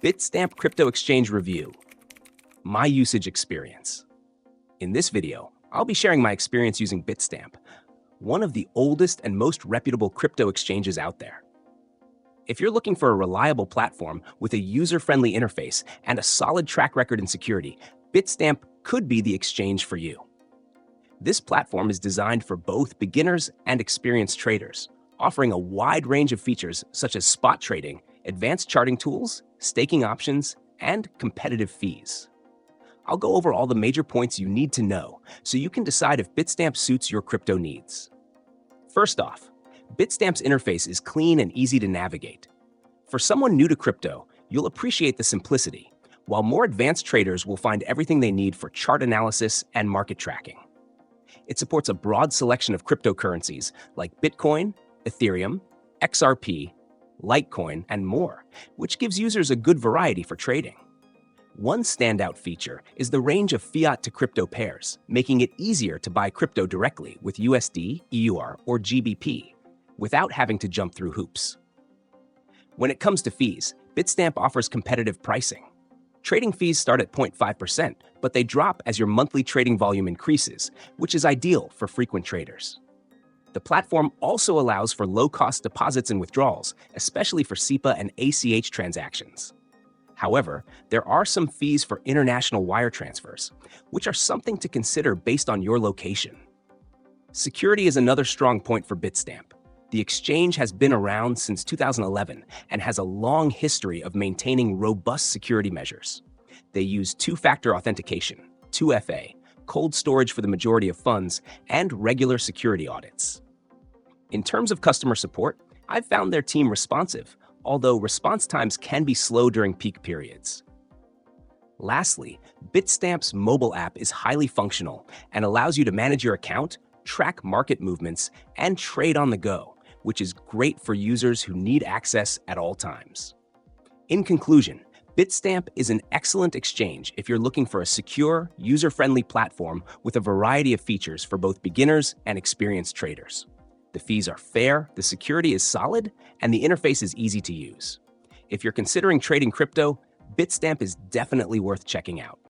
Bitstamp Crypto Exchange Review, my usage experience. In this video, I'll be sharing my experience using Bitstamp, one of the oldest and most reputable crypto exchanges out there. If you're looking for a reliable platform with a user-friendly interface and a solid track record in security, Bitstamp could be the exchange for you. This platform is designed for both beginners and experienced traders, offering a wide range of features such as spot trading, advanced charting tools, staking options, and competitive fees. I'll go over all the major points you need to know so you can decide if Bitstamp suits your crypto needs. First off, Bitstamp's interface is clean and easy to navigate. For someone new to crypto, you'll appreciate the simplicity, while more advanced traders will find everything they need for chart analysis and market tracking. It supports a broad selection of cryptocurrencies like Bitcoin, Ethereum, XRP, Litecoin, and more, which gives users a good variety for trading. One standout feature is the range of fiat to crypto pairs, making it easier to buy crypto directly with USD, EUR, or GBP, without having to jump through hoops. When it comes to fees, Bitstamp offers competitive pricing. Trading fees start at 0.5%, but they drop as your monthly trading volume increases, which is ideal for frequent traders. The platform also allows for low-cost deposits and withdrawals, especially for SEPA and ACH transactions. However, there are some fees for international wire transfers, which are something to consider based on your location. Security is another strong point for Bitstamp. The exchange has been around since 2011 and has a long history of maintaining robust security measures. They use two-factor authentication, 2FA, cold storage for the majority of funds, and regular security audits. In terms of customer support, I've found their team responsive, although response times can be slow during peak periods. Lastly, Bitstamp's mobile app is highly functional and allows you to manage your account, track market movements, and trade on the go, which is great for users who need access at all times. In conclusion, Bitstamp is an excellent exchange if you're looking for a secure, user-friendly platform with a variety of features for both beginners and experienced traders. The fees are fair, the security is solid, and the interface is easy to use. If you're considering trading crypto, Bitstamp is definitely worth checking out.